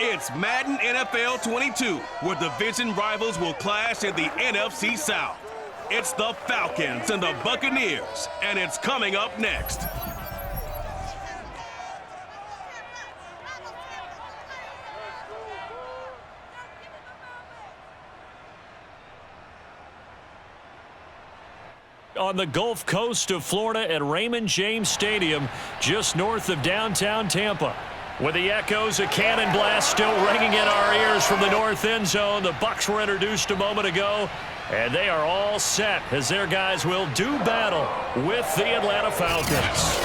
It's Madden NFL 22, where division rivals will clash in the NFC South. It's the Falcons and the Buccaneers, and it's coming up next. On the Gulf Coast of Florida at Raymond James Stadium, just north of downtown Tampa. With the echoes of cannon blast still ringing in our ears from the north end zone, the Bucs were introduced a moment ago, and they are all set as their guys will do battle with the Atlanta Falcons.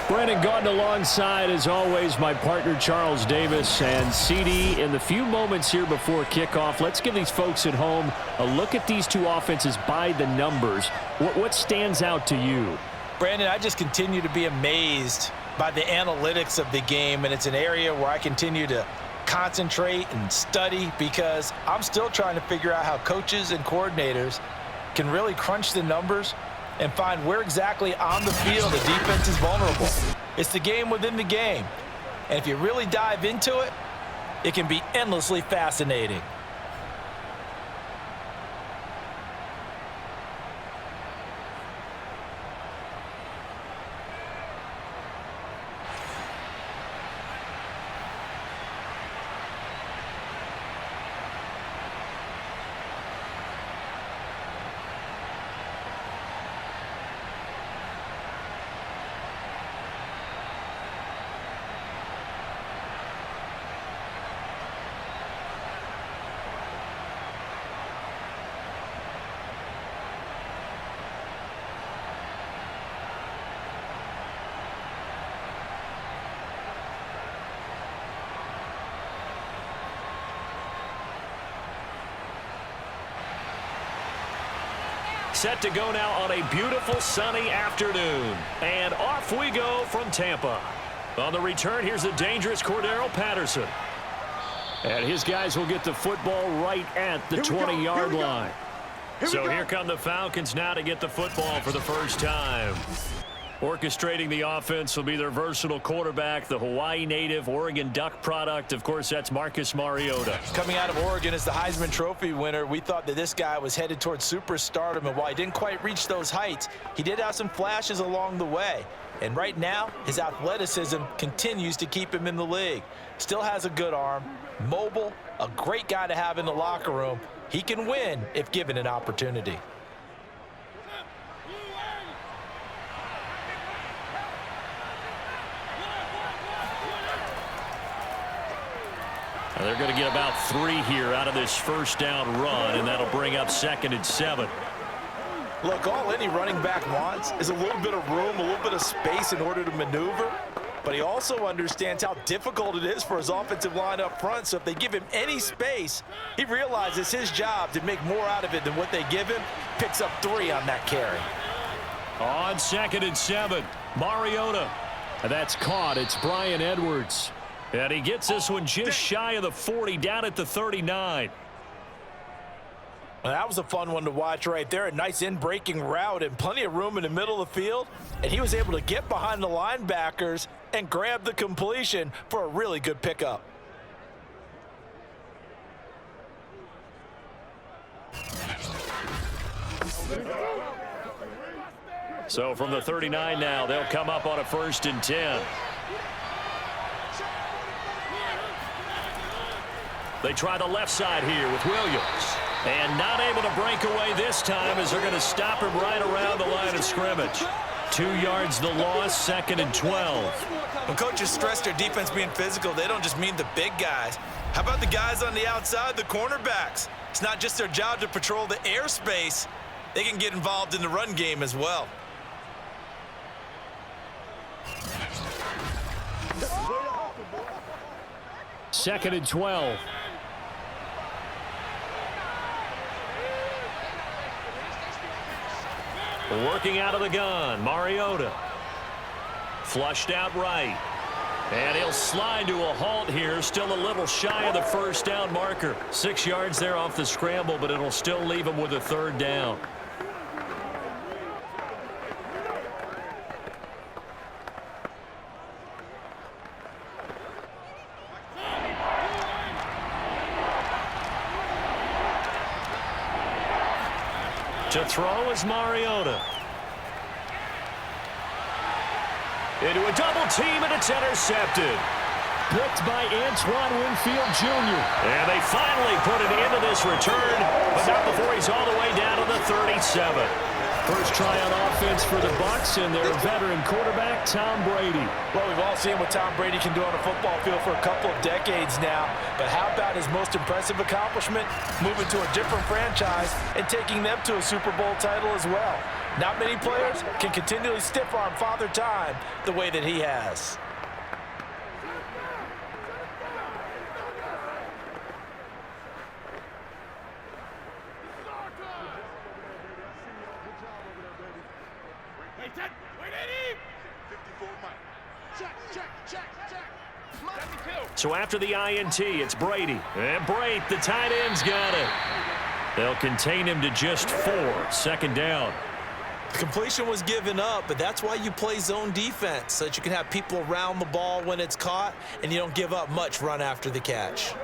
Brandon Gaudin alongside, as always, my partner Charles Davis. And CD, in the few moments here before kickoff, let's give these folks at home a look at these two offenses by the numbers. What stands out to you? Brandon, I just continue to be amazed by the analytics of the game, and it's an area where I continue to concentrate and study because I'm still trying to figure out how coaches and coordinators can really crunch the numbers and find where exactly on the field the defense is vulnerable. It's the game within the game. And if you really dive into it, it can be endlessly fascinating. Set to go now on a beautiful sunny afternoon. And off we go from Tampa. On the return, here's the dangerous Cordero Patterson. And his guys will get the football right at the 20-yard line. So here come the Falcons now to get the football for the first time. Orchestrating the offense will be their versatile quarterback, the Hawaii native, Oregon Duck product. Of course, that's Marcus Mariota. Coming out of Oregon as the Heisman Trophy winner, we thought that this guy was headed towards superstardom, and while he didn't quite reach those heights, he did have some flashes along the way. And right now, his athleticism continues to keep him in the league. Still has a good arm, mobile, a great guy to have in the locker room. He can win if given an opportunity. They're going to get about 3 here out of this first down run, and that'll bring up 2nd and 7. Look, all any running back wants is a little bit of room, a little bit of space in order to maneuver. But he also understands how difficult it is for his offensive line up front. So if they give him any space, he realizes his job to make more out of it than what they give him. Picks up 3 on that carry. On 2nd and 7, Mariota. And that's caught. It's Bryan Edwards. And he gets this one just shy of the 40, down at the 39. Well, that was a fun one to watch right there. A nice in-breaking route and plenty of room in the middle of the field. And he was able to get behind the linebackers and grab the completion for a really good pickup. So from the 39 now, they'll come up on a 1st and 10. They try the left side here with Williams. And not able to break away this time as they're going to stop him right around the line of scrimmage. 2 yards the loss, 2nd and 12. When coaches stress their defense being physical, they don't just mean the big guys. How about the guys on the outside, the cornerbacks? It's not just their job to patrol the airspace. They can get involved in the run game as well. Second and 12. Working out of the gun, Mariota. Flushed out right. And he'll slide to a halt here, still a little shy of the first down marker. 6 yards there off the scramble, but it'll still leave him with a third down. To throw is Mariota. Into a double team, and it's intercepted. Blitzed by Antoine Winfield Jr. And they finally put it into this return, but not before he's all the way down to the 37. First try on offense for the Bucs and their veteran quarterback, Tom Brady. Well, we've all seen what Tom Brady can do on a football field for a couple of decades now. But how about his most impressive accomplishment? Moving to a different franchise and taking them to a Super Bowl title as well. Not many players can continually stiff-arm Father Time the way that he has. So after the INT, it's Brady. And Brate, the tight end's got it. They'll contain him to just 4. Second down. The completion was given up, but that's why you play zone defense, so that you can have people around the ball when it's caught, and you don't give up much run after the catch.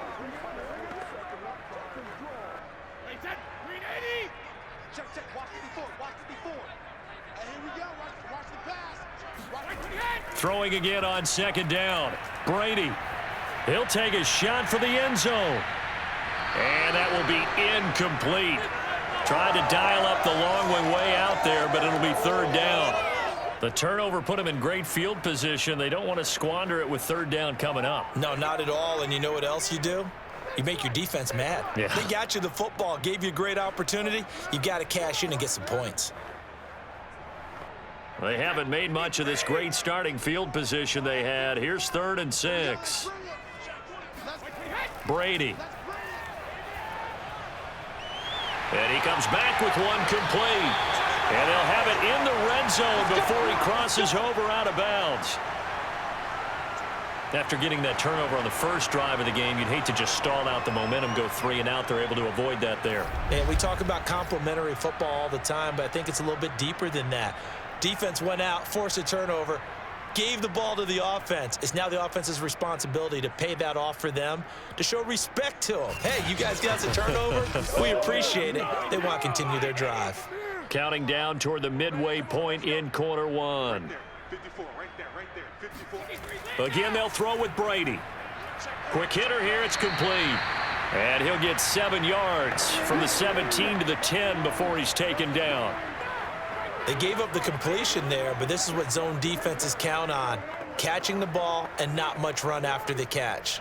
Throwing again on second down. Brady. He'll take a shot for the end zone. And that will be incomplete. Tried to dial up the long way out there, but it'll be third down. The turnover put him in great field position. They don't want to squander it with third down coming up. No, not at all. And you know what else you do? You make your defense mad. Yeah. They got you the football, gave you a great opportunity. You got to cash in and get some points. They haven't made much of this great starting field position they had. Here's 3rd and 6. Brady. And he comes back with one complete. And they'll have it in the red zone before he crosses over out of bounds. After getting that turnover on the first drive of the game, you'd hate to just stall out the momentum, go 3 and out. They're able to avoid that there. And we talk about complementary football all the time, but I think it's a little bit deeper than that. Defense went out, forced a turnover, gave the ball to the offense. It's now the offense's responsibility to pay that off for them, to show respect to them. Hey, you guys got the turnover? We appreciate it. They want to continue their drive. Counting down toward the midway point in quarter 1. 54, right there, 54. Again, they'll throw with Brady. Quick hitter here, it's complete. And he'll get 7 yards from the 17 to the 10 before he's taken down. They gave up the completion there, but this is what zone defenses count on. Catching the ball and not much run after the catch.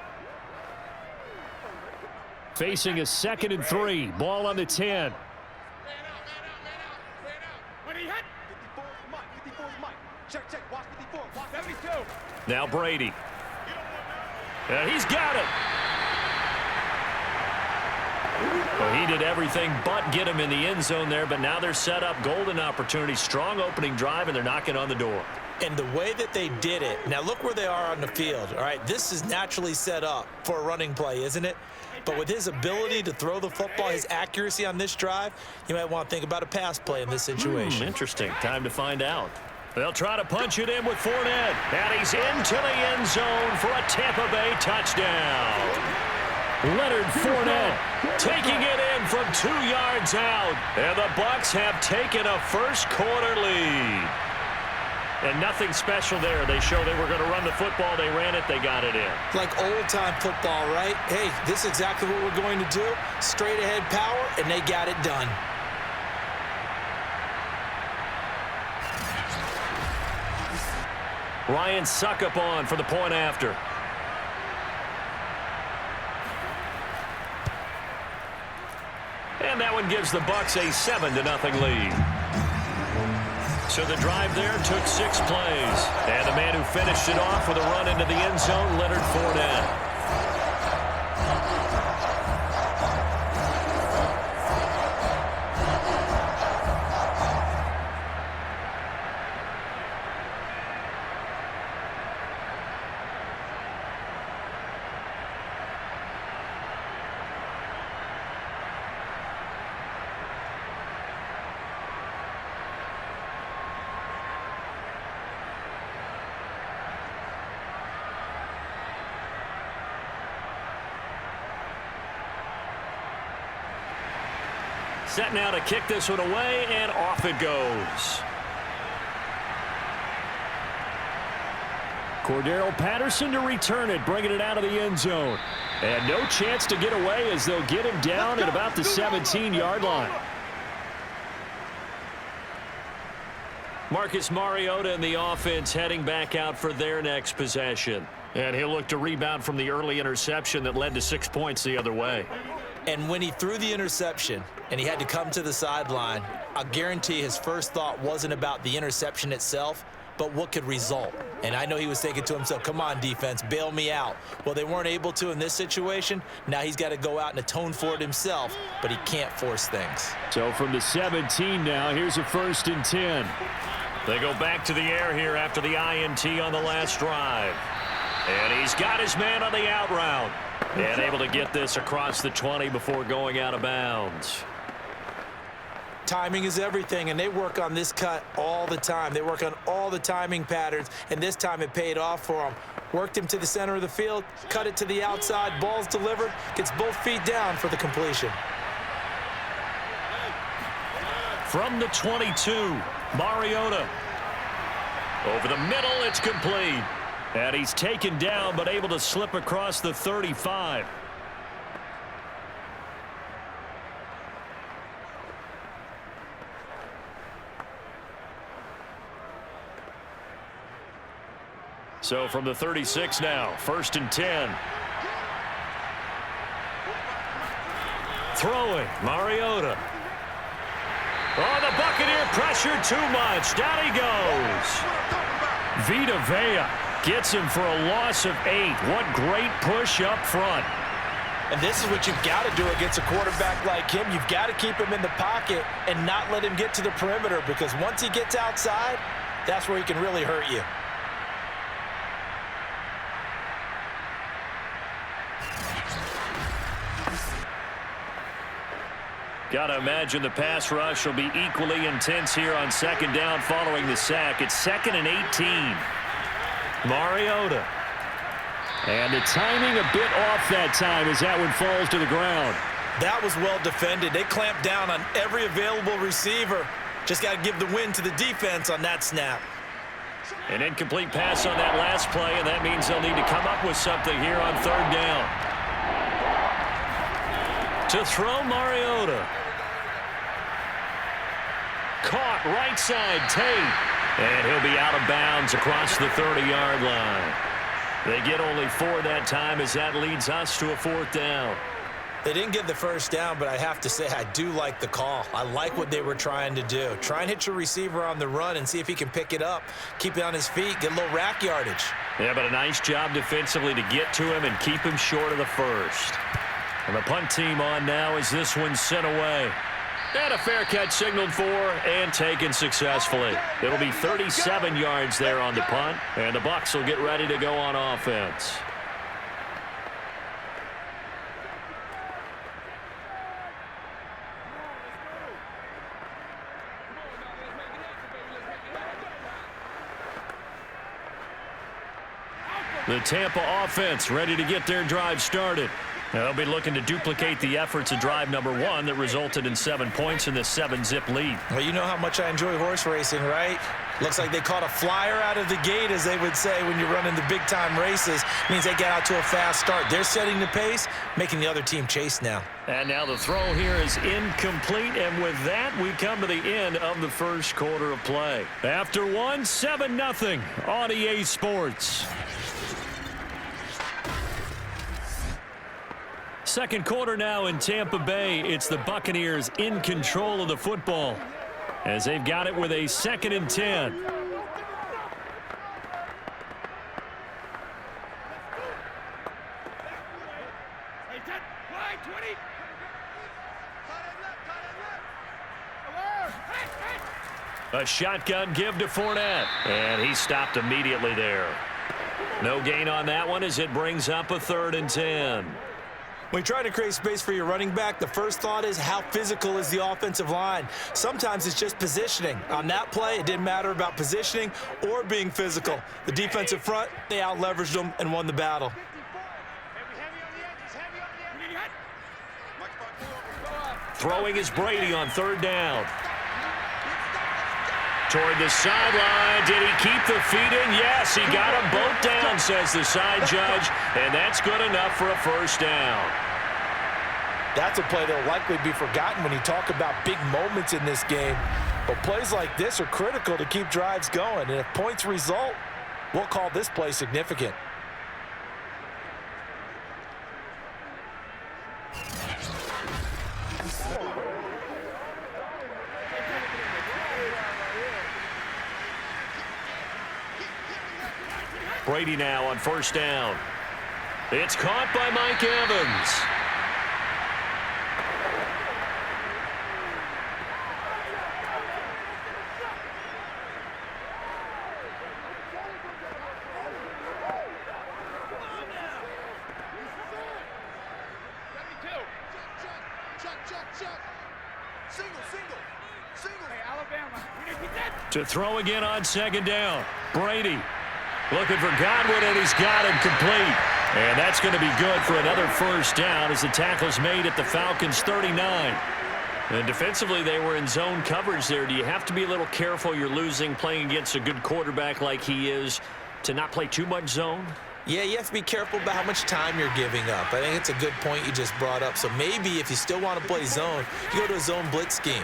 Facing a 2nd and 3. Ball on the 10. Now Brady. And he's got it. Well, he did everything but get him in the end zone there, but now they're set up. Golden opportunity, strong opening drive, and they're knocking on the door. And the way that they did it, now look where they are on the field. All right, this is naturally set up for a running play, isn't it? But with his ability to throw the football, his accuracy on this drive, you might want to think about a pass play in this situation. Interesting. Time to find out. They'll try to punch it in with Fournette. And he's into the end zone for a Tampa Bay touchdown. Leonard Fournette taking it in from 2 yards out. And the Bucs have taken a first quarter lead. And nothing special there. They show they were going to run the football. They ran it. They got it in. Like old-time football, right? Hey, this is exactly what we're going to do. Straight ahead power, and they got it done. Ryan Suckup on for the point after. And that one gives the Bucs a 7-0 lead. So the drive there took 6 plays. And the man who finished it off with a run into the end zone, Leonard Fournette. set now to kick this one away, and off it goes. Cordero Patterson to return it, bringing it out of the end zone. And no chance to get away as they'll get him down at about the 17-yard line. Marcus Mariota and the offense heading back out for their next possession. And he'll look to rebound from the early interception that led to 6 points the other way. And when he threw the interception and he had to come to the sideline, I guarantee his first thought wasn't about the interception itself, but what could result. And I know he was thinking to himself, come on, defense, bail me out. Well, they weren't able to in this situation. Now he's got to go out and atone for it himself, but he can't force things. So from the 17 now, here's a 1st and 10. They go back to the air here after the INT on the last drive. And he's got his man on the out route. And able to get this across the 20 before going out of bounds. Timing is everything, and they work on this cut all the time. They work on all the timing patterns, and this time it paid off for them. Worked him to the center of the field, cut it to the outside, ball's delivered, gets both feet down for the completion. From the 22, Mariota. Over the middle, it's complete. And he's taken down, but able to slip across the 35. So from the 36 now, 1st and 10. Throwing, Mariota. Oh, the Buccaneer pressure too much. Down he goes. Vita Vea gets him for a loss of 8. What great push up front. And this is what you've got to do against a quarterback like him. You've got to keep him in the pocket and not let him get to the perimeter, because once he gets outside, that's where he can really hurt you. Got to imagine the pass rush will be equally intense here on 2nd down following the sack. It's 2nd and 18. Mariota. And the timing a bit off that time as that one falls to the ground. That was well defended. They clamped down on every available receiver. Just got to give the win to the defense on that snap. An incomplete pass on that last play, and that means they'll need to come up with something here on 3rd down. To throw, Mariota. Caught right side, Tate. And he'll be out of bounds across the 30-yard line. They get only 4 that time as that leads us to a 4th down. They didn't get the 1st down, but I have to say I do like the call. I like what they were trying to do. Try and hit your receiver on the run and see if he can pick it up, keep it on his feet, get a little rack yardage. Yeah, but a nice job defensively to get to him and keep him short of the 1st. And the punt team on now as this one's sent away. And a fair catch signaled for and taken successfully. It'll be 37 yards there on the punt, and the Bucs will get ready to go on offense. The Tampa offense ready to get their drive started. They'll be looking to duplicate the efforts of drive number 1 that resulted in 7 points in the 7-zip lead. Well, you know how much I enjoy horse racing, right? Looks like they caught a flyer out of the gate, as they would say when you're running the big-time races. Means they get out to a fast start. They're setting the pace, making the other team chase now. And now the throw here is incomplete, and with that, we come to the end of the 1st quarter of play. After 1, 7-0 on EA Sports. 2nd quarter now in Tampa Bay. It's the Buccaneers in control of the football as they've got it with a 2nd and 10. A shotgun give to Fournette, and he stopped immediately there. No gain on that one as it brings up a 3rd and 10. When you try to create space for your running back, the first thought is how physical is the offensive line. Sometimes it's just positioning. On that play, it didn't matter about positioning or being physical. The defensive front, they out-leveraged them and won the battle. Throwing is Brady on third down. Toward the sideline. Did he keep the feet in? Yes, he got them both down, says the side judge, and that's good enough for a first down. That's a play that will likely be forgotten when you talk about big moments in this game. But plays like this are critical to keep drives going. And if points result, we'll call this play significant. Brady now on first down. It's caught by Mike Evans. To throw again on second down. Brady looking for Godwin, and he's got him complete. And that's going to be good for another first down as the tackle's made at the Falcons' 39. And defensively, they were in zone coverage there. Do you have to be a little careful? You're losing playing against a good quarterback like he is to not play too much zone? Yeah, you have to be careful about how much time you're giving up. I think it's a good point you just brought up. So maybe if you still want to play zone, you go to a zone blitz scheme.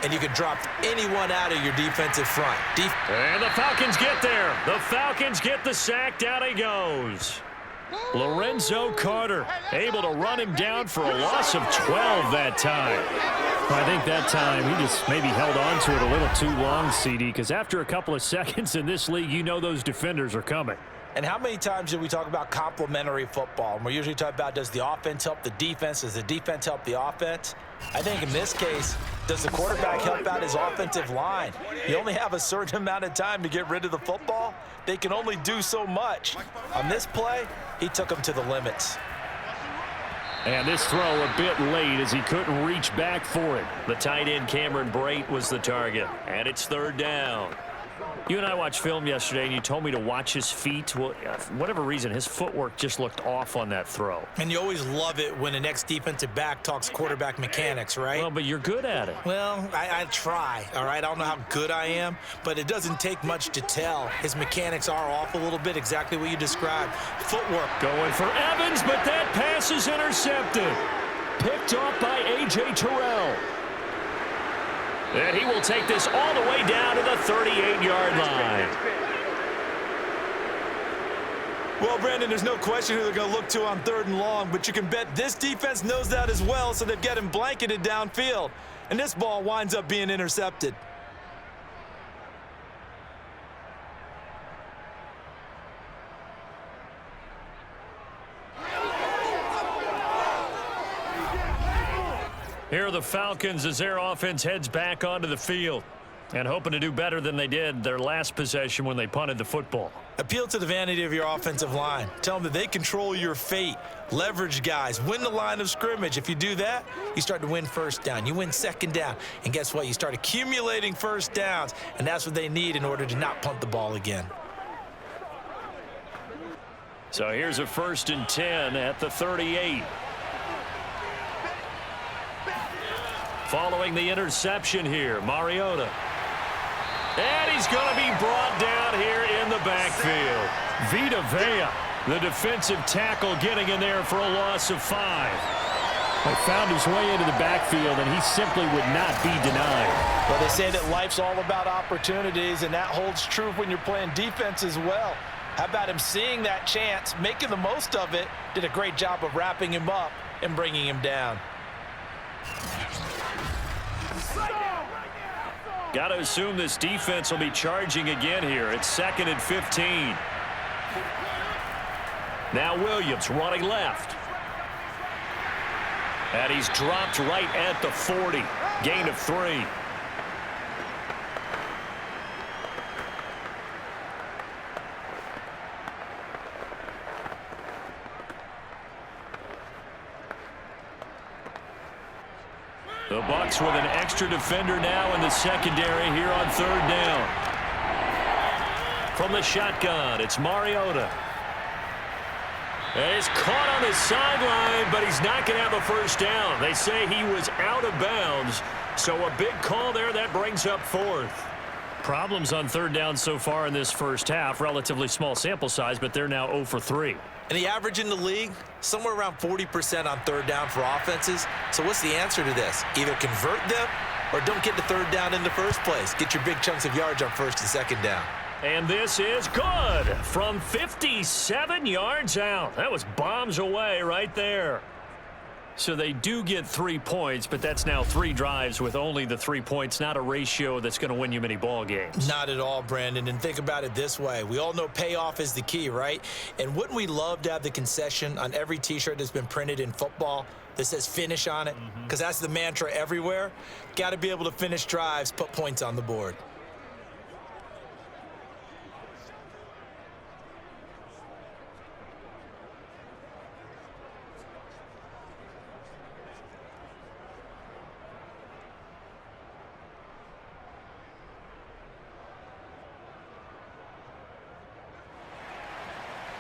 And you can drop anyone out of your defensive front. And the Falcons get there. The Falcons get the sack. Down he goes. Lorenzo Carter able to run him down for a loss of 12 that time. I think that time he just maybe held on to it a little too long, CD, because after a couple of seconds in this league, you know those defenders are coming. And how many times do we talk about complementary football? And we're usually talking about, does the offense help the defense? Does the defense help the offense? I think in this case, does the quarterback help out his offensive line? You only have a certain amount of time to get rid of the football. They can only do so much. On this play, he took them to the limits. And this throw a bit late as he couldn't reach back for it. The tight end Cameron Brate was the target. And it's third down. You and I watched film yesterday, and you told me to watch his feet. Well, for whatever reason, his footwork just looked off on that throw. And you always love it when the next defensive back talks quarterback mechanics, right? Well, but you're good at it. Well, I try, all right? I don't know how good I am, but it doesn't take much to tell. His mechanics are off a little bit, exactly what you described. Footwork. Going for Evans, but that pass is intercepted. Picked off by A.J. Terrell. And he will take this all the way down to the 38-yard line. Well, Brandon, there's no question who they're going to look to on third and long, but you can bet this defense knows that as well, so they've got him blanketed downfield. And this ball winds up being intercepted. Here are the Falcons as their offense heads back onto the field and hoping to do better than they did their last possession when they punted the football. Appeal to the vanity of your offensive line. Tell them that they control your fate. Leverage guys. Win the line of scrimmage. If you do that, you start to win first down. You win second down. And guess what? You start accumulating first downs. And that's what they need in order to not punt the ball again. So here's a 1st and 10 at the 38. Following the interception here, Mariota. And he's going to be brought down here in the backfield. Vita Vea, the defensive tackle, getting in there for a loss of 5. He found his way into the backfield, and he simply would not be denied. Well, they say that life's all about opportunities, and that holds true when you're playing defense as well. How about him seeing that chance, making the most of it, did a great job of wrapping him up and bringing him down. Got to assume this defense will be charging again here. It's 2nd and 15. Now Williams running left. And he's dropped right at the 40. Gain of 3. The Bucs with an extra defender now in the secondary here on 3rd down. From the shotgun, it's Mariota. And he's caught on the sideline, but he's not going to have a first down. They say he was out of bounds, so a big call there. That brings up fourth. Problems on third down so far in this first half. Relatively small sample size, but they're now 0 for 3. And the average in the league, somewhere around 40% on third down for offenses. So what's the answer to this? Either convert them or don't get the third down in the first place. Get your big chunks of yards on first and second down. And this is good from 57 yards out. That was bombs away right there. So they do get 3 points, but that's now 3 drives with only the 3 points. Not a ratio that's going to win you many ball games. Not at all, Brandon. And think about it this way. We all know payoff is the key, right? And wouldn't we love to have the concession on every T-shirt that's been printed in football that says finish on it? Because that's the mantra everywhere. Got to be able to finish drives, put points on the board.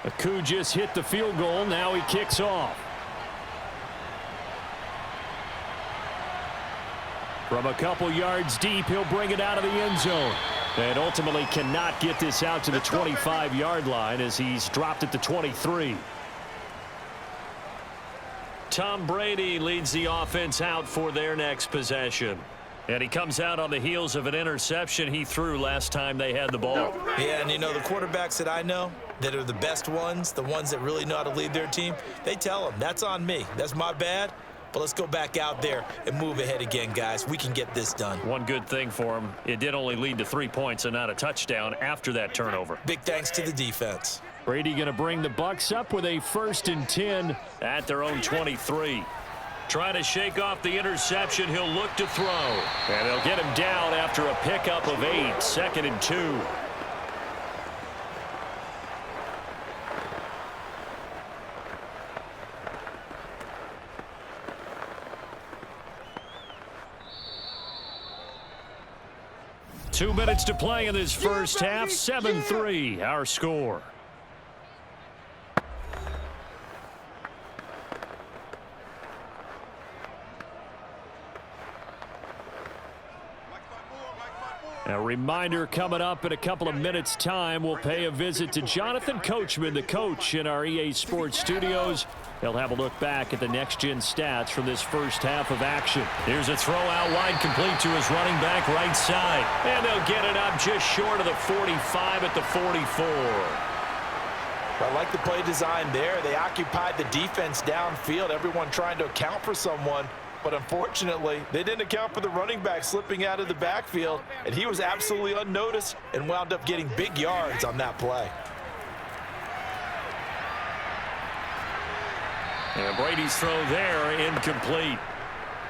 Aku just hit the field goal. Now he kicks off. From a couple yards deep, he'll bring it out of the end zone. And ultimately cannot get this out to the 25-yard line as he's dropped at the 23. Tom Brady leads the offense out for their next possession. And he comes out on the heels of an interception he threw last time they had the ball. Yeah, and you know, the quarterbacks that I know that are the best ones, the ones that really know how to lead their team, they tell them, that's on me. That's my bad. But let's go back out there and move ahead again, guys. We can get this done. One good thing for him, it did only lead to 3 points and not a touchdown after that turnover. Big thanks to the defense. Brady going to bring the Bucs up with a 1st and 10 at their own 23. Trying to shake off the interception, he'll look to throw. And they'll get him down after a pickup of 8, 2nd and 2. Two minutes to play in this first half. 7-3, our score. A reminder coming up in a couple of minutes' time. We'll pay a visit to Jonathan Coachman, the coach in our EA Sports studios. They'll have a look back at the next-gen stats from this first half of action. Here's a throw out wide, complete to his running back right side. And they'll get it up just short of the 45 at the 44. I like the play design there. They occupied the defense downfield, everyone trying to account for someone. But unfortunately, they didn't account for the running back slipping out of the backfield, and he was absolutely unnoticed and wound up getting big yards on that play. And Brady's throw there, incomplete.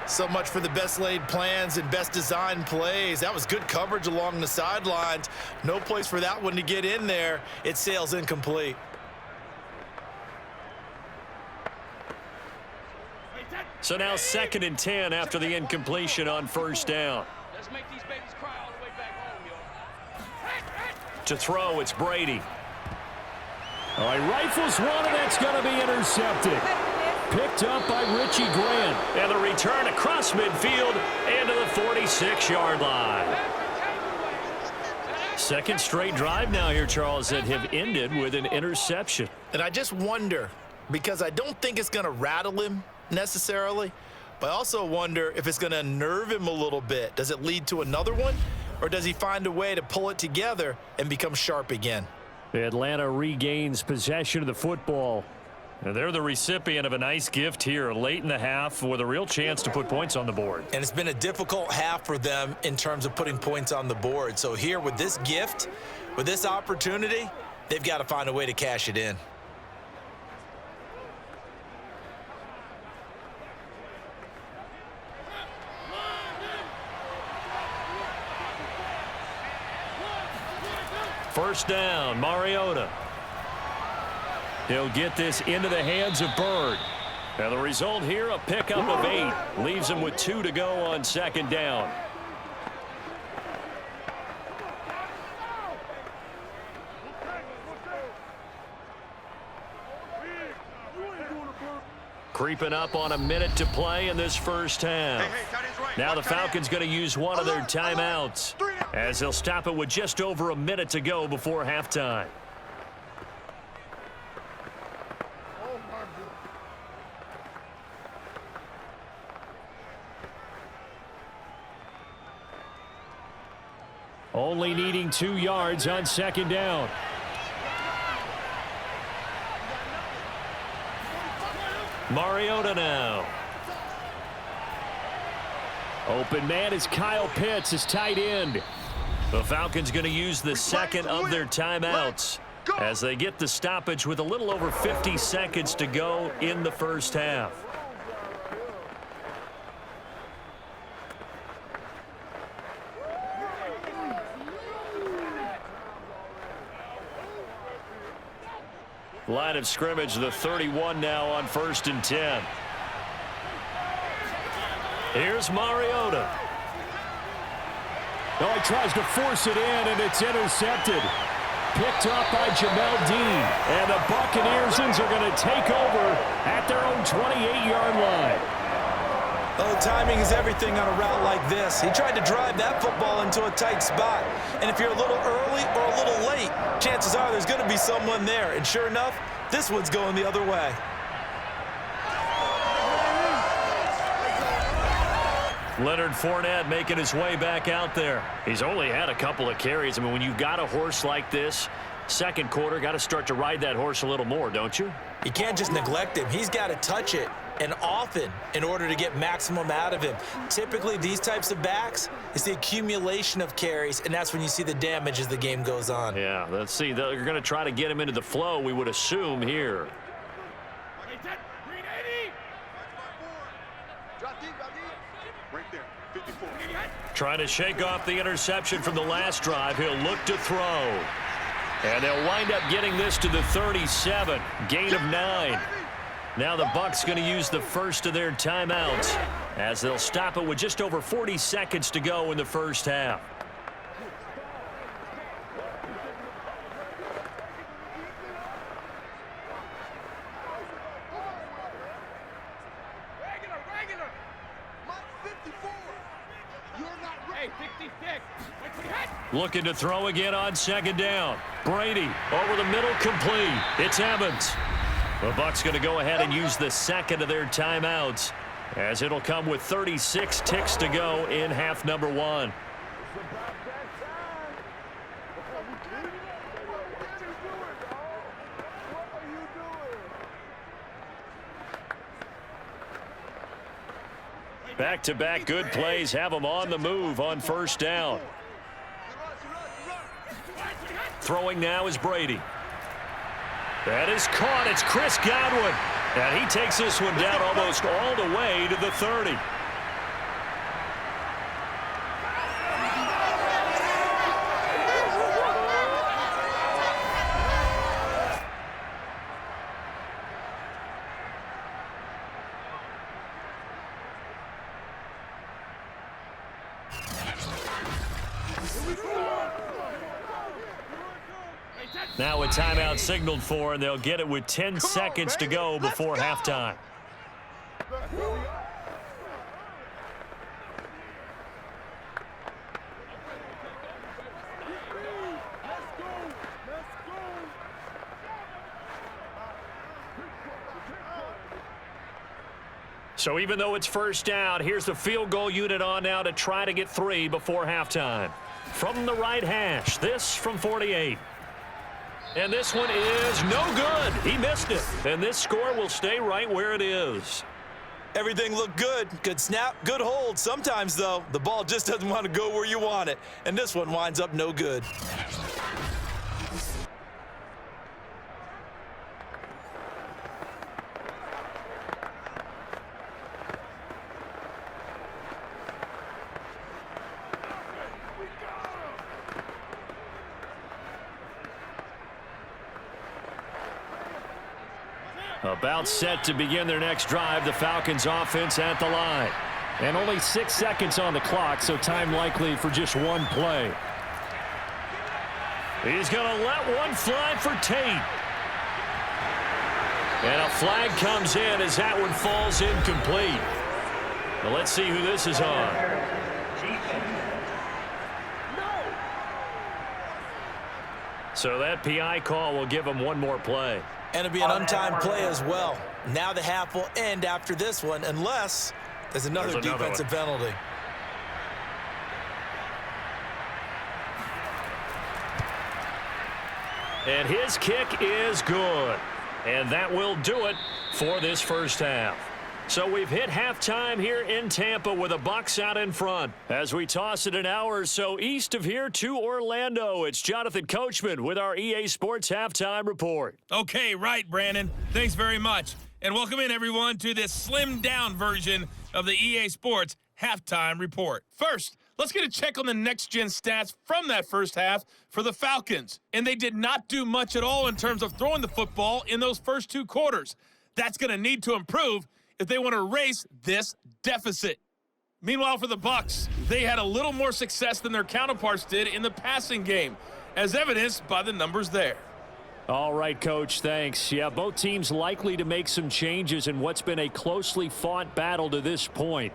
So much for the best laid plans and best designed plays. That was good coverage along the sidelines. No place for that one to get in there. It sails incomplete. So now 2nd and 10 after the incompletion on first down. Let's make these babies cry all the way back home, yo. To throw, it's Brady. All right, rifles one, and that's going to be intercepted. Picked up by Richie Grant. And the return across midfield into the 46-yard line. Second straight drive now here, Charles, that have ended with an interception. And I just wonder, because I don't think it's going to rattle him necessarily, but I also wonder if it's going to unnerve him a little bit. Does it lead to another one, or does he find a way to pull it together and become sharp again? Atlanta regains possession of the football. And they're the recipient of a nice gift here late in the half with a real chance to put points on the board. And it's been a difficult half for them in terms of putting points on the board. So here with this gift, with this opportunity, they've got to find a way to cash it in. First down, Mariota. He'll get this into the hands of Bird. And the result here, a pickup of 8. Leaves him with 2 to go on second down. Creeping up on a minute to play in this first half. Now the Falcons going to use one of their timeouts as they'll stop it with just over a minute to go before halftime. Only needing 2 yards on second down. Mariota now. Open man is Kyle Pitts, his tight end. The Falcons going to use the second of their timeouts as they get the stoppage with a little over 50 seconds to go in the first half. Line of scrimmage, the 31 now on 1st and 10. Here's Mariota. Oh, he tries to force it in, and it's intercepted. Picked up by Jamel Dean. And the Buccaneers are going to take over at their own 28-yard line. Oh, timing is everything on a route like this. He tried to drive that football into a tight spot. And if you're a little early or a little late, chances are there's going to be someone there. And sure enough, this one's going the other way. Leonard Fournette making his way back out there. He's only had a couple of carries. I mean, when you've got a horse like this, second quarter, got to start to ride that horse a little more, don't you? You can't just neglect him. He's got to touch it, and often, in order to get maximum out of him. Typically, these types of backs, it's the accumulation of carries, and that's when you see the damage as the game goes on. Yeah, let's see. They're going to try to get him into the flow, we would assume, here. Trying to shake off the interception from the last drive. He'll look to throw. And they'll wind up getting this to the 37. Gain of 9. Now the Bucs going to use the first of their timeouts as they'll stop it with just over 40 seconds to go in the first half. Looking to throw again on second down. Brady over the middle, complete. It's Evans. The Bucs going to go ahead and use the second of their timeouts as it'll come with 36 ticks to go in half number 1. Back-to-back good plays have them on the move on first down. Throwing now is Brady. That is caught. It's Chris Godwin. And he takes this one down almost all the way to the 30. Now a timeout signaled for, and they'll get it with 10 seconds to go before halftime. So even though it's first down, here's the field goal unit on now to try to get 3 before halftime. From the right hash, this from 48. And this one is no good. He missed it. And this score will stay right where it is. Everything looked good. Good snap, good hold. Sometimes, though, the ball just doesn't want to go where you want it. And this one winds up no good. About set to begin their next drive, the Falcons offense at the line. And only 6 seconds on the clock, so time likely for just one play. He's going to let one fly for Tate. And a flag comes in as that one falls incomplete. Well, let's see who this is on. So that PI call will give him one more play. And it'll be an untimed play as well. Now the half will end after this one, unless there's another defensive penalty. And his kick is good. And that will do it for this first half. So we've hit halftime here in Tampa with the Bucs out in front. As we toss it an hour or so east of here to Orlando, it's Jonathan Coachman with our EA Sports Halftime Report. Okay, right, Brandon. Thanks very much. And welcome in, everyone, to this slimmed-down version of the EA Sports Halftime Report. First, let's get a check on the next-gen stats from that first half for the Falcons. And they did not do much at all in terms of throwing the football in those first two quarters. That's going to need to improve if they want to erase this deficit. Meanwhile, for the Bucs, they had a little more success than their counterparts did in the passing game, as evidenced by the numbers there. All right, Coach, thanks. Yeah, both teams likely to make some changes in what's been a closely fought battle to this point.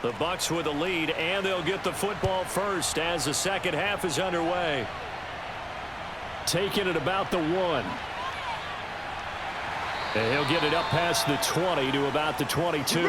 The Bucs with the lead, and they'll get the football first as the second half is underway. Taking it about the 1. And he'll get it up past the 20 to about the 22.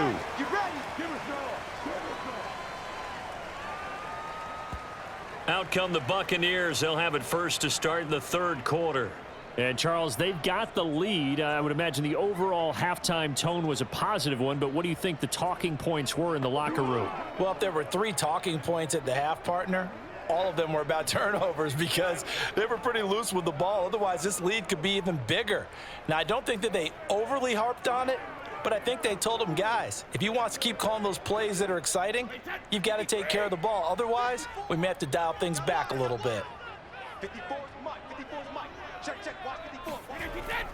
Out come the Buccaneers. They'll have it first to start in the third quarter. And, Charles, they've got the lead. I would imagine the overall halftime tone was a positive one, but what do you think the talking points were in the locker room? Well, if there were 3 talking points at the half, partner, all of them were about turnovers because they were pretty loose with the ball. Otherwise, this lead could be even bigger. Now, I don't think that they overly harped on it, but I think they told them, guys, if you want to keep calling those plays that are exciting, you've got to take care of the ball. Otherwise, we may have to dial things back a little bit.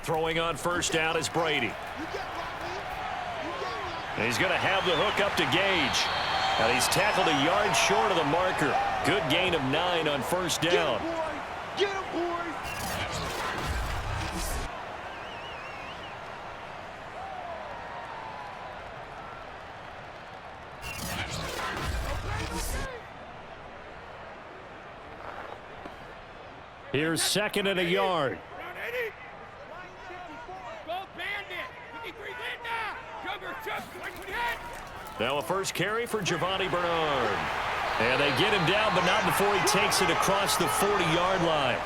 Throwing on first down is Brady. And he's going to have the hook up to Gage. And he's tackled a yard short of the marker. Good gain of 9 on first down. Get him, boys! Here's second and a yard. Now a first carry for Giovanni Bernard. And they get him down, but not before he takes it across the 40-yard line.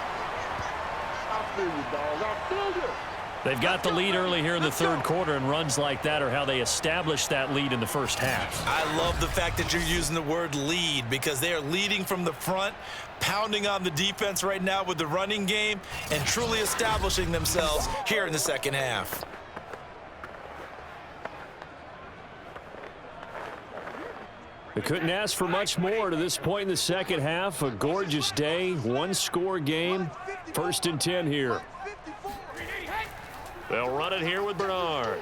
They've got the lead early here in the third quarter, and runs like that are how they establish that lead in the first half. I love the fact that you're using the word lead because they are leading from the front, pounding on the defense right now with the running game, and truly establishing themselves here in the second half. They couldn't ask for much more to this point in the second half. A gorgeous day, one-score game. First and 10 here. They'll run it here with Bernard.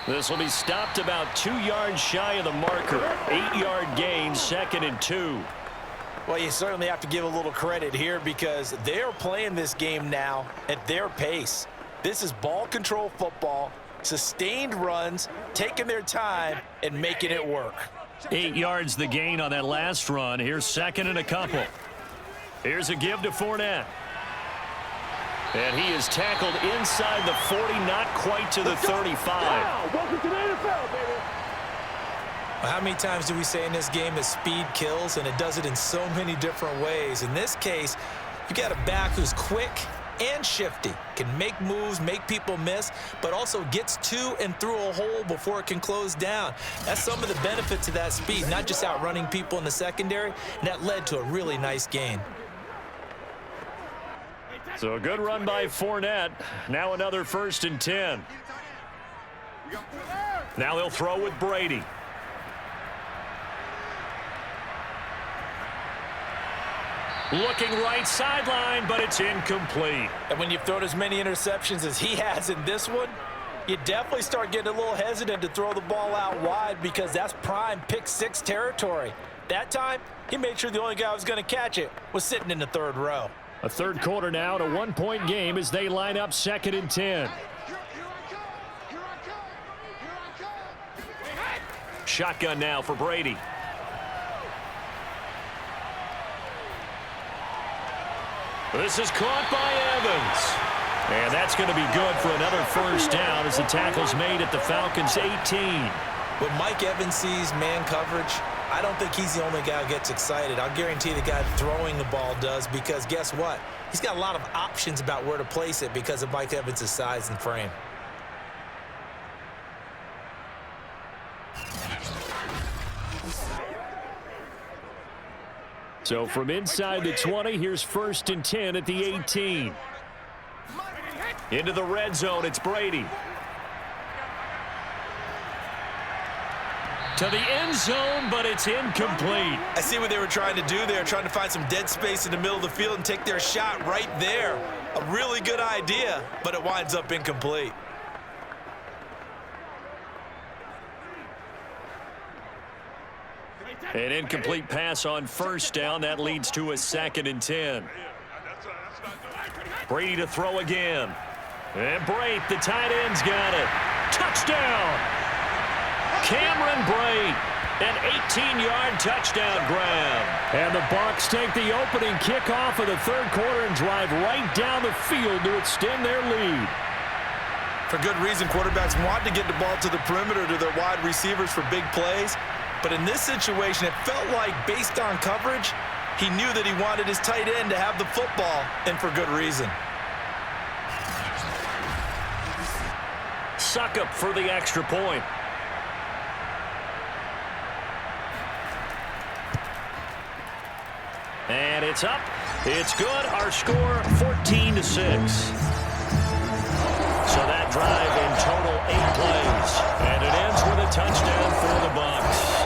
This will be stopped about 2 yards shy of the marker. 8-yard gain, second and 2. Well, you certainly have to give a little credit here because they're playing this game now at their pace. This is ball control football, sustained runs, taking their time, and making it work. 8 yards the gain on that last run. Here's second and a couple. Here's a give to Fournette. And he is tackled inside the 40, not quite to the 35. Welcome to the NFL, baby. How many times do we say in this game that speed kills, and it does it in so many different ways? In this case, you got a back who's quick and shifty, can make moves, make people miss, but also gets to and through a hole before it can close down. That's some of the benefits of that speed, not just outrunning people in the secondary, and that led to a really nice gain. So a good run by Fournette. Now another 1st and 10. Now they'll throw with Brady. Looking right sideline, but it's incomplete. And when you've thrown as many interceptions as he has in this one, you definitely start getting a little hesitant to throw the ball out wide because that's prime pick 6 territory. That time, he made sure the only guy who was going to catch it was sitting in the 3rd row. A 3rd quarter now, and a 1-point game as they line up 2nd and 10. Shotgun now for Brady. This is caught by Evans. And that's going to be good for another 1st down as the tackle's made at the Falcons' 18. When Mike Evans sees man coverage, I don't think he's the only guy who gets excited. I'll guarantee the guy throwing the ball does because guess what? He's got a lot of options about where to place it because of Mike Evans' size and frame. So from inside the 20, here's 1st and 10 at the 18. Into the red zone, it's Brady. To the end zone, but it's incomplete. I see what they were trying to do there, trying to find some dead space in the middle of the field and take their shot right there. A really good idea, but it winds up incomplete. An incomplete pass on 1st down. That leads to a 2nd and 10. Brady to throw again. And Brate, the tight end's got it. Touchdown! Cameron Brate, an 18-yard touchdown grab. And the Bucs take the opening kickoff of the 3rd quarter and drive right down the field to extend their lead. For good reason, quarterbacks want to get the ball to the perimeter to their wide receivers for big plays. But in this situation, it felt like, based on coverage, he knew that he wanted his tight end to have the football, and for good reason. Succop for the extra point. And it's up. It's good. Our score, 14-6. So that drive in total 8 plays. And it ends with a touchdown for the Bucs.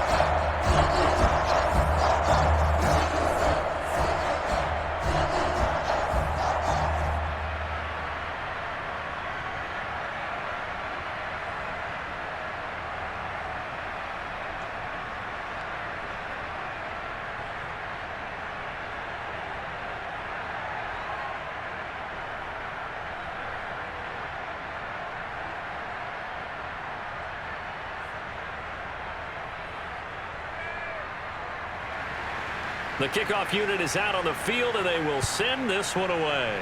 The kickoff unit is out on the field, and they will send this one away.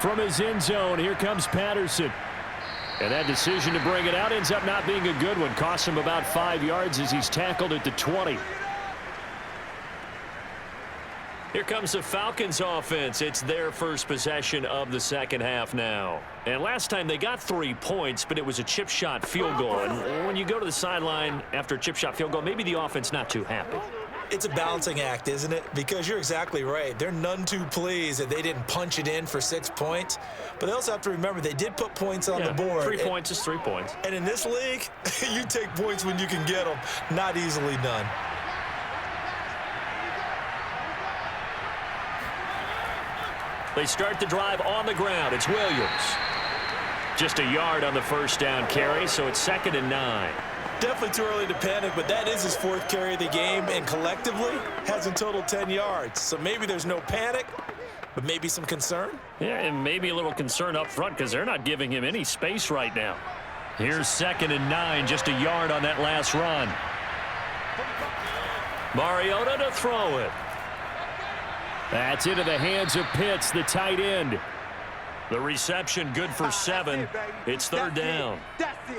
From his end zone, here comes Patterson. And that decision to bring it out ends up not being a good one. Costs him about 5 yards as he's tackled at the 20. Here comes the Falcons offense. It's their first possession of the 2nd half now. And last time they got 3 points, but it was a chip shot field goal. And when you go to the sideline after a chip shot field goal, maybe the offense not too happy. It's a balancing act, isn't it? Because you're exactly right. They're none too pleased that they didn't punch it in for 6 points. But they also have to remember they did put points on the board. 3 points is 3 points. And in this league, you take points when you can get them. Not easily done. They start the drive on the ground. It's Williams. Just a yard on the 1st down carry, so it's 2nd and 9. Definitely too early to panic, but that is his 4th carry of the game, and collectively has in total 10 yards. So maybe there's no panic, but maybe some concern. Yeah, and maybe a little concern up front because they're not giving him any space right now. Here's 2nd and 9, just a yard on that last run. Mariota to throw it. That's into the hands of Pitts, the tight end. The reception good for 7. It's 3rd down.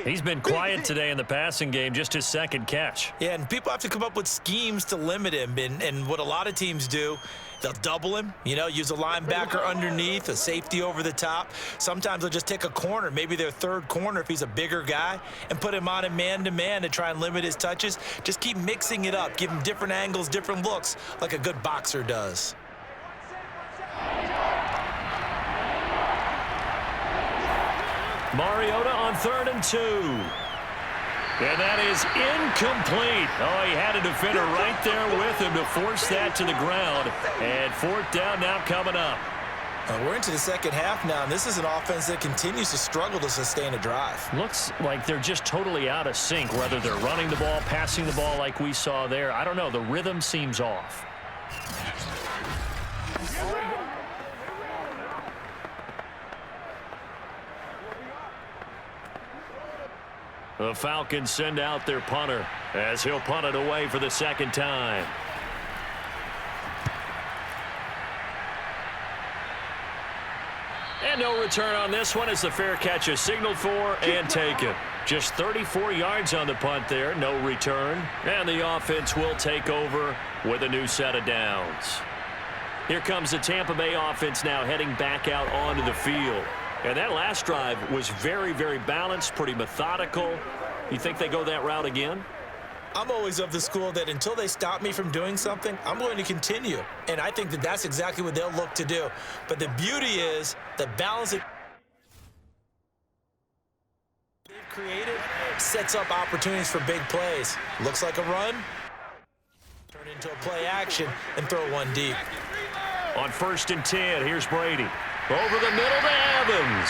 He's been quiet today in the passing game, just his 2nd catch. Yeah, and people have to come up with schemes to limit him. And what a lot of teams do, they'll double him, use a linebacker underneath, a safety over the top. Sometimes they'll just take a corner, maybe their 3rd corner if he's a bigger guy, and put him on a man-to-man to try and limit his touches. Just keep mixing it up. Give him different angles, different looks, like a good boxer does. Mariota on 3rd and 2. And that is incomplete. Oh, he had a defender right there with him to force that to the ground. And 4th down now coming up. We're into the second half now, and this is an offense that continues to struggle to sustain a drive. Looks like they're just totally out of sync, whether they're running the ball, passing the ball like we saw there. I don't know. The rhythm seems off. The Falcons send out their punter as he'll punt it away for the second time. And no return on this one as the fair catch is signaled for and taken. Just 34 yards on the punt there, no return. And the offense will take over with a new set of downs. Here comes the Tampa Bay offense now heading back out onto the field. And that last drive was very, very balanced, pretty methodical. You think they go that route again? I'm always of the school that until they stop me from doing something, I'm going to continue. And I think that that's exactly what they'll look to do. But the beauty is the balance they've created sets up opportunities for big plays. Looks like a run. Turn into a play action and throw one deep. On 1st and 10, here's Brady. Over the middle to Evans.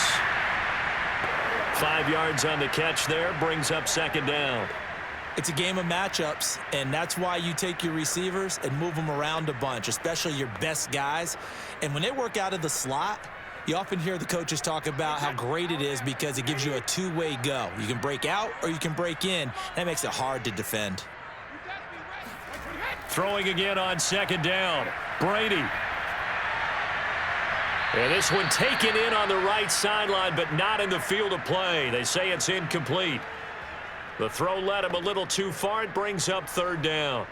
5 yards on the catch there, brings up 2nd down. It's a game of matchups, and that's why you take your receivers and move them around a bunch, especially your best guys. And when they work out of the slot, you often hear the coaches talk about how great it is because it gives you a two-way go. You can break out or you can break in. That makes it hard to defend. Throwing again on 2nd down. Brady. And this one taken in on the right sideline, but not in the field of play. They say it's incomplete. The throw led him a little too far. It brings up 3rd down.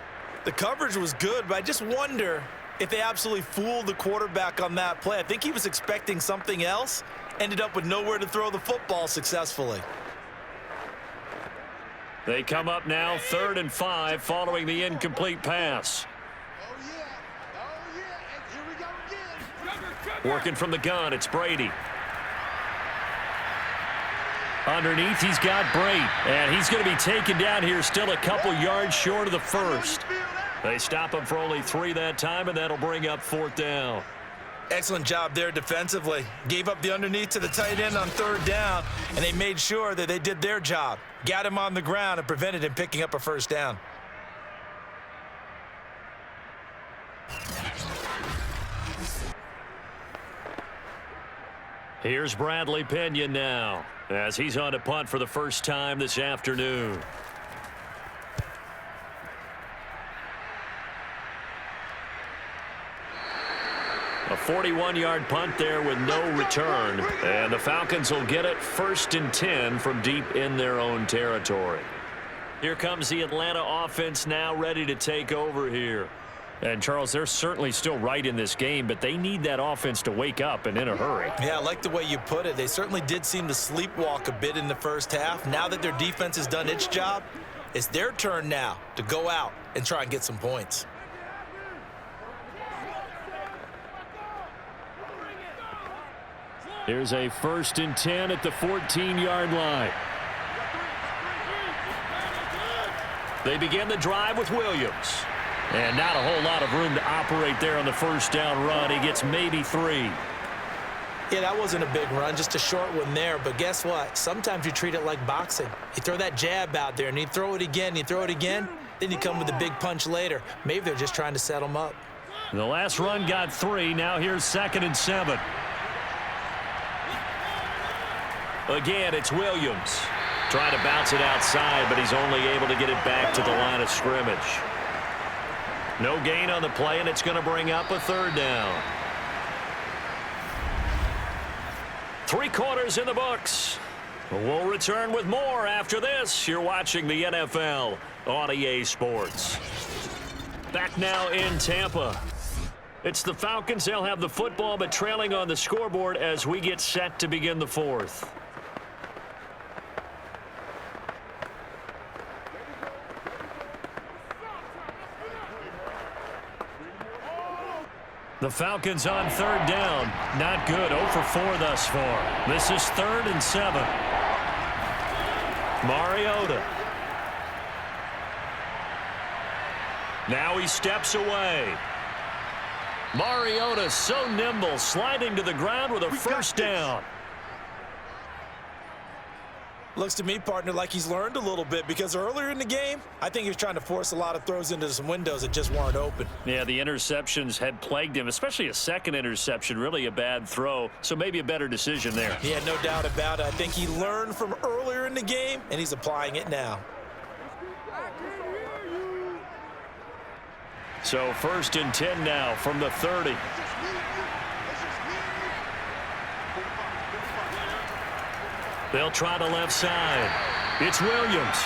The coverage was good, but I just wonder if they absolutely fooled the quarterback on that play. I think he was expecting something else. Ended up with nowhere to throw the football successfully. They come up now 3rd and 5 following the incomplete pass. Working from the gun, it's Brady. Underneath, he's got Brate, and he's going to be taken down here still a couple yards short of the 1st. They stop him for only 3 that time, and that'll bring up 4th down. Excellent job there defensively. Gave up the underneath to the tight end on 3rd down, and they made sure that they did their job. Got him on the ground and prevented him picking up a 1st down. Here's Bradley Pinion now as he's on to punt for the first time this afternoon. A 41-yard punt there with no return. And the Falcons will get it 1st and 10 from deep in their own territory. Here comes the Atlanta offense now ready to take over here. And, Charles, they're certainly still right in this game, but they need that offense to wake up and in a hurry. Yeah, I like the way you put it. They certainly did seem to sleepwalk a bit in the first half. Now that their defense has done its job, it's their turn now to go out and try and get some points. Here's a 1st and 10 at the 14-yard line. They begin the drive with Williams. And not a whole lot of room to operate there on the 1st down run. He gets maybe 3. Yeah, that wasn't a big run, just a short one there. But guess what? Sometimes you treat it like boxing. You throw that jab out there, and you throw it again, you throw it again, then you come with a big punch later. Maybe they're just trying to set them up. The last run got 3. Now here's 2nd and 7. Again, it's Williams. Trying to bounce it outside, but he's only able to get it back to the line of scrimmage. No gain on the play, and it's going to bring up a 3rd down. 3 quarters in the books. We'll return with more after this. You're watching the NFL on EA Sports. Back now in Tampa. It's the Falcons. They'll have the football, but trailing on the scoreboard as we get set to begin the 4th. The Falcons on third down. Not good. 0 for 4 thus far. This is 3rd and 7. Mariota. Now he steps away. Mariota so nimble, sliding to the ground with a first down. Looks to me, partner, like he's learned a little bit because earlier in the game, I think he was trying to force a lot of throws into some windows that just weren't open. Yeah, the interceptions had plagued him, especially a second interception, really a bad throw, so maybe a better decision there. Yeah, no doubt about it. I think he learned from earlier in the game, and he's applying it now. So 1st and 10 now from the 30. They'll try the left side. It's Williams.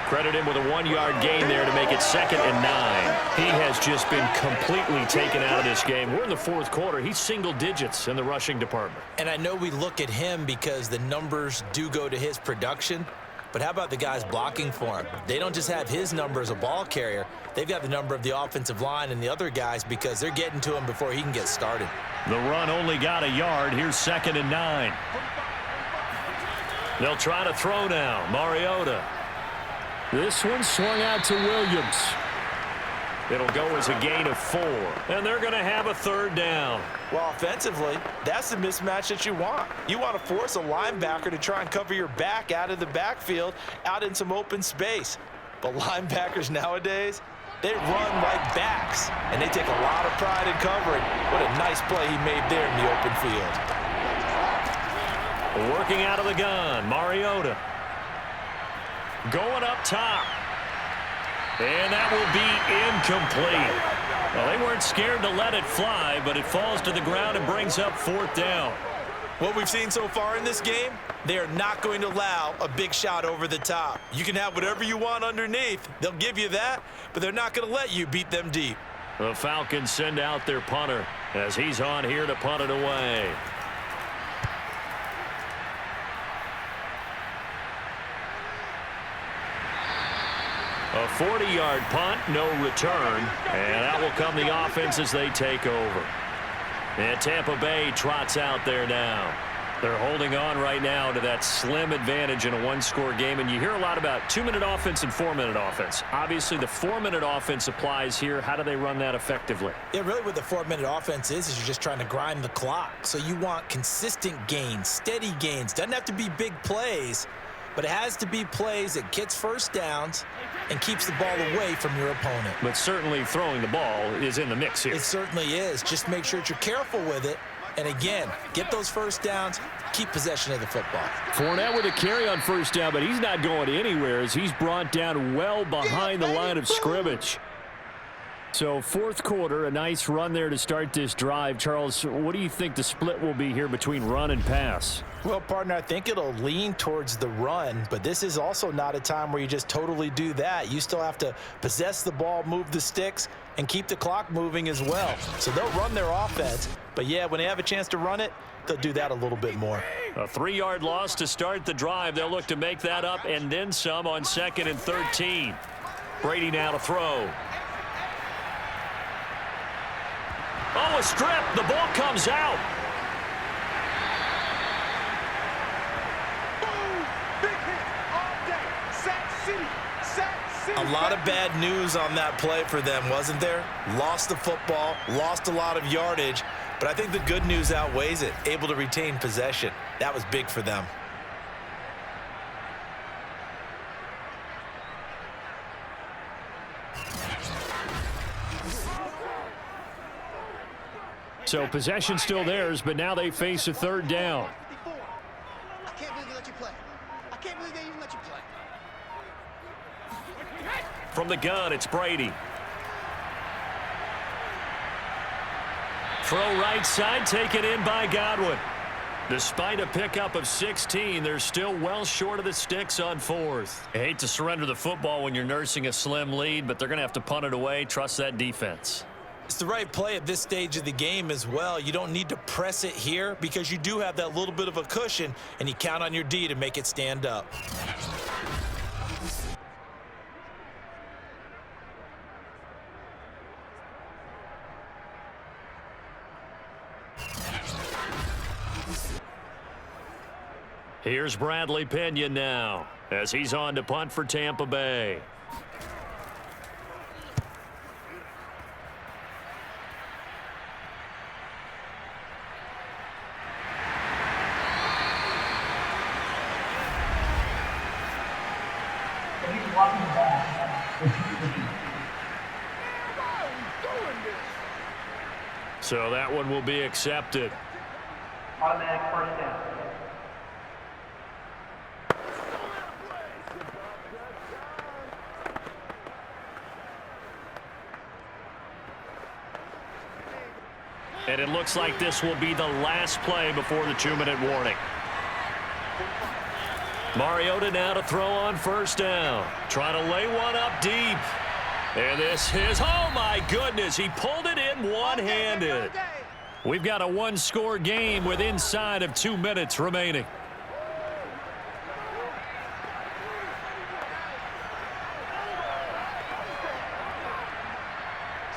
Credit him with a 1-yard gain there to make it 2nd and 9. He has just been completely taken out of this game. We're in the 4th quarter. He's single digits in the rushing department. And I know we look at him because the numbers do go to his production, but how about the guys blocking for him? They don't just have his number as a ball carrier. They've got the number of the offensive line and the other guys because they're getting to him before he can get started. The run only got a yard. Here's 2nd and 9. They'll try to throw now. Mariota. This one swung out to Williams. It'll go as a gain of 4. And they're going to have a 3rd down. Well, offensively, that's the mismatch that you want. You want to force a linebacker to try and cover your back out of the backfield, out in some open space. But linebackers nowadays, they run like backs, and they take a lot of pride in covering. What a nice play he made there in the open field. Working out of the gun, Mariota. Going up top. And that will be incomplete. Well, they weren't scared to let it fly, but it falls to the ground and brings up 4th down. What we've seen so far in this game, they are not going to allow a big shot over the top. You can have whatever you want underneath. They'll give you that, but they're not going to let you beat them deep. The Falcons send out their punter as he's on here to punt it away. A 40-yard punt, no return, and that will come the offense as they take over. And Tampa Bay trots out there now. They're holding on right now to that slim advantage in a 1-score game, and you hear a lot about 2-minute offense and 4-minute offense. Obviously, the 4-minute offense applies here. How do they run that effectively? Yeah, really what the 4-minute offense is you're just trying to grind the clock. So you want consistent gains, steady gains. Doesn't have to be big plays, but it has to be plays that gets first downs and keeps the ball away from your opponent. But certainly throwing the ball is in the mix here. It certainly is. Just make sure that you're careful with it. And again, get those first downs, keep possession of the football. Fournette with a carry on first down, but he's not going anywhere as he's brought down well behind the line of scrimmage. So 4th quarter, a nice run there to start this drive. Charles, what do you think the split will be here between run and pass? Well, partner, I think it'll lean towards the run, but this is also not a time where you just totally do that. You still have to possess the ball, move the sticks, and keep the clock moving as well. So they'll run their offense, but yeah, when they have a chance to run it, they'll do that a little bit more. A 3-yard loss to start the drive. They'll look to make that up and then some on 2nd and 13. Brady now to throw. Oh, a strip. The ball comes out. A lot of bad news on that play for them, wasn't there? Lost the football, lost a lot of yardage, but I think the good news outweighs it. Able to retain possession. That was big for them. So possession still theirs, but now they face a 3rd down. I can't believe they let you play. I can't believe they even let you play. From the gun, it's Brady. Throw right side, taken in by Godwin. Despite a pickup of 16, they're still well short of the sticks on 4th. I hate to surrender the football when you're nursing a slim lead, but they're going to have to punt it away. Trust that defense. It's the right play at this stage of the game as well. You don't need to press it here because you do have that little bit of a cushion, and you count on your D to make it stand up. Here's Bradley Pinion now as he's on to punt for Tampa Bay. So that one will be accepted. Automatic first down. And it looks like this will be the last play before the 2-minute warning. Mariota now to throw on first down. Trying to lay one up deep. And this is, oh my goodness, he pulled it in one-handed. We've got a one-score game with inside of 2 minutes remaining.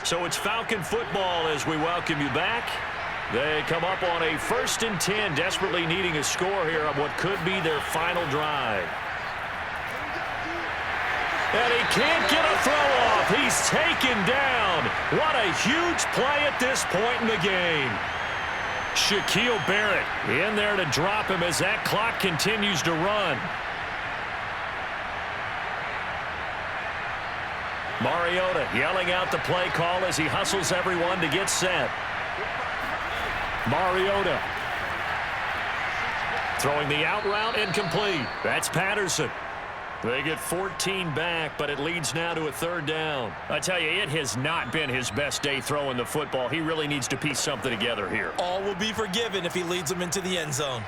So it's Falcon football as we welcome you back. They come up on a 1st and 10, desperately needing a score here on what could be their final drive. And he can't get a throw off. He's taken down. What a huge play at this point in the game. Shaquille Barrett in there to drop him as that clock continues to run. Mariota yelling out the play call as he hustles everyone to get set. Mariota throwing the out route incomplete. That's Patterson. They get 14 back, but it leads now to a 3rd down. I tell you, it has not been his best day throwing the football. He really needs to piece something together here. All will be forgiven if he leads them into the end zone.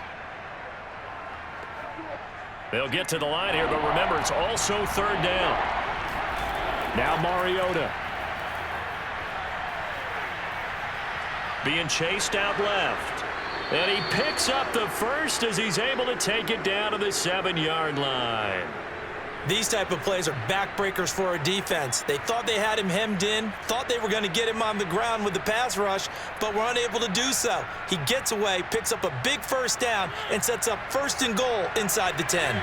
They'll get to the line here, but remember, it's also 3rd down. Now Mariota being chased out left. And he picks up the first as he's able to take it down to the 7-yard line. These type of plays are backbreakers for a defense. They thought they had him hemmed in, thought they were going to get him on the ground with the pass rush, but were unable to do so. He gets away, picks up a big 1st down, and sets up 1st and goal inside the 10.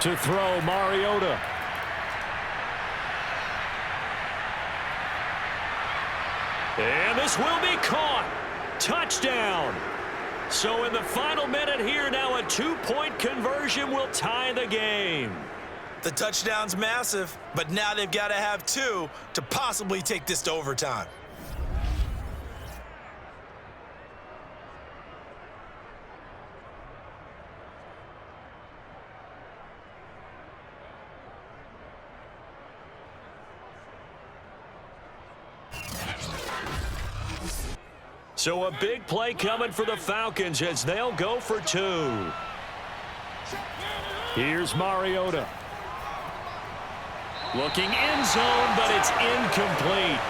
To throw, Mariota. And this will be caught. Touchdown. So in the final minute here, now a 2-point conversion will tie the game. The touchdown's massive, but now they've got to have 2 to possibly take this to overtime. So a big play coming for the Falcons as they'll go for 2. Here's Mariota. Looking end zone, but it's incomplete.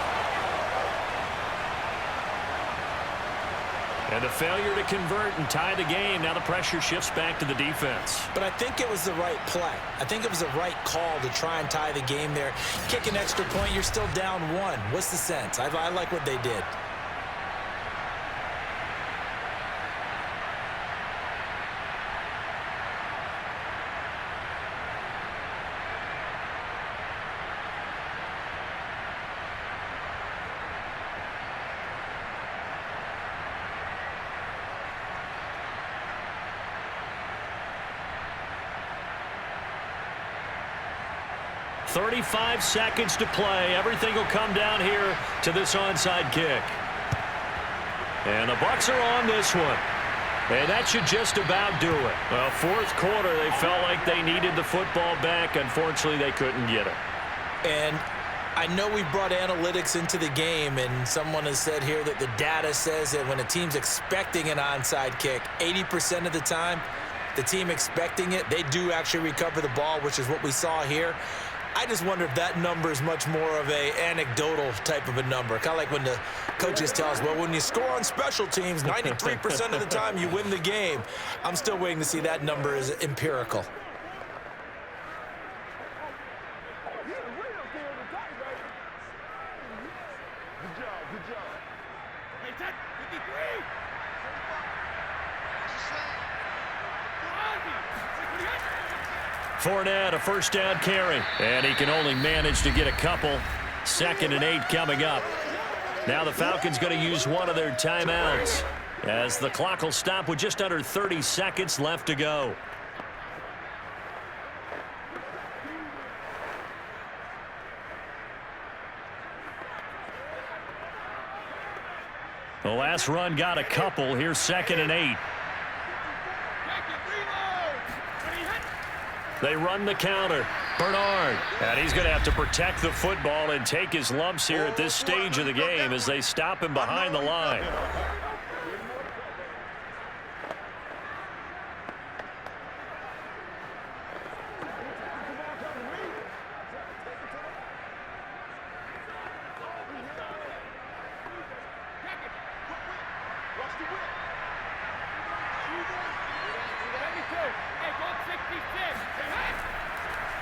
And a failure to convert and tie the game. Now the pressure shifts back to the defense. But I think it was the right play. I think it was the right call to try and tie the game there. Kick an extra point, you're still down 1. What's the sense? I like what they did. .35 seconds to play. Everything will come down here to this onside kick. And the Bucs are on this one. And that should just about do it. Well, 4th quarter, they felt like they needed the football back. Unfortunately, they couldn't get it. And I know we brought analytics into the game, and someone has said here that the data says that when a team's expecting an onside kick, 80% of the time, the team expecting it, they do actually recover the ball, which is what we saw here. I just wonder if that number is much more of a anecdotal type of a number. Kind of like when the coaches tell us, well, when you score on special teams, 93% of the time you win the game. I'm still waiting to see that number is empirical. Fournette, a first down carry. And he can only manage to get a couple. 2nd and 8 coming up. Now the Falcons going to use one of their timeouts as the clock will stop with just under 30 seconds left to go. The last run got a couple. Here's 2nd and 8. They run the counter. Bernard. And he's going to have to protect the football and take his lumps here at this stage of the game as they stop him behind the line.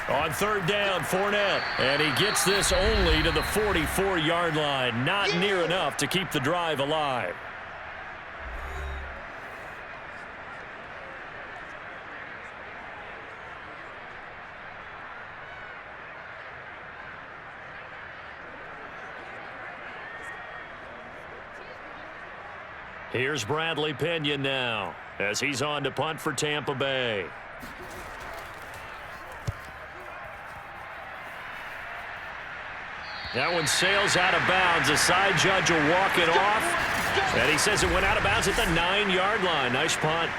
On 3rd down, Fournette. And he gets this only to the 44-yard line. Not near enough to keep the drive alive. Here's Bradley Pinion now as he's on to punt for Tampa Bay. That one sails out of bounds. The side judge will walk it off. And he says it went out of bounds at the 9-yard line. Nice punt.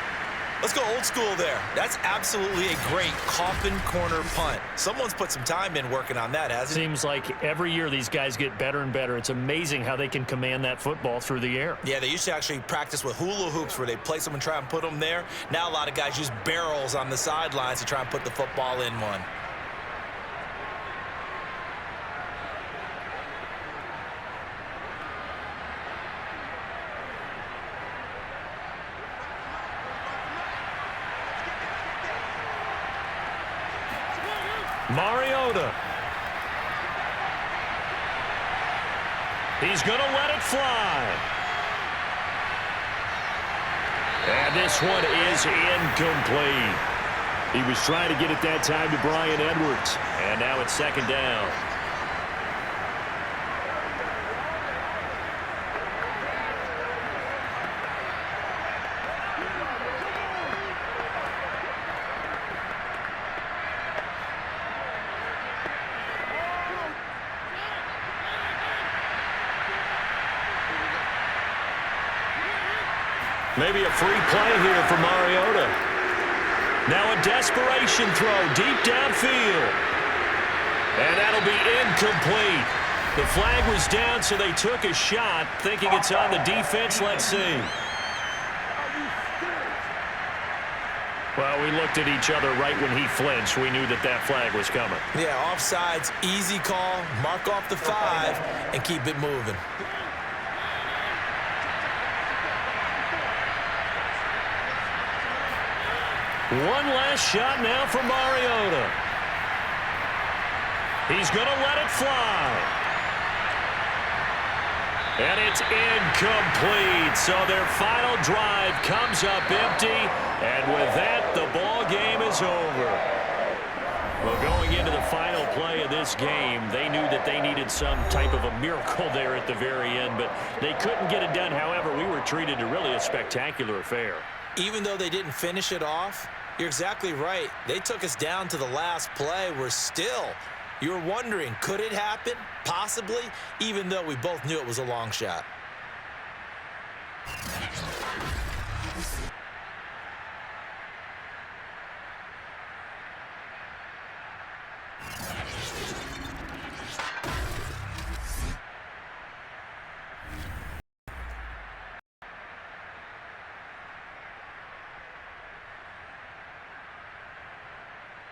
Let's go old school there. That's absolutely a great coffin corner punt. Someone's put some time in working on that, hasn't he? Seems like every year these guys get better and better. It's amazing how they can command that football through the air. Yeah, they used to actually practice with hula hoops where they place them and try and put them there. Now a lot of guys use barrels on the sidelines to try and put the football in one. Mariota. He's going to let it fly. And this one is incomplete. He was trying to get it that time to Bryan Edwards. And now it's 2nd down. Maybe a free play here for Mariota. Now a desperation throw deep downfield. And that'll be incomplete. The flag was down, so they took a shot, thinking it's on the defense. Let's see. Well, we looked at each other right when he flinched. We knew that that flag was coming. Yeah, offsides, easy call. Mark off the 5 and keep it moving. One last shot now for Mariota. He's going to let it fly. And it's incomplete. So their final drive comes up empty. And with that, the ball game is over. Well, going into the final play of this game, they knew that they needed some type of a miracle there at the very end, but they couldn't get it done. However, we were treated to really a spectacular affair. Even though they didn't finish it off, you're exactly right. They took us down to the last play. You were wondering, could it happen? Possibly, even though we both knew it was a long shot.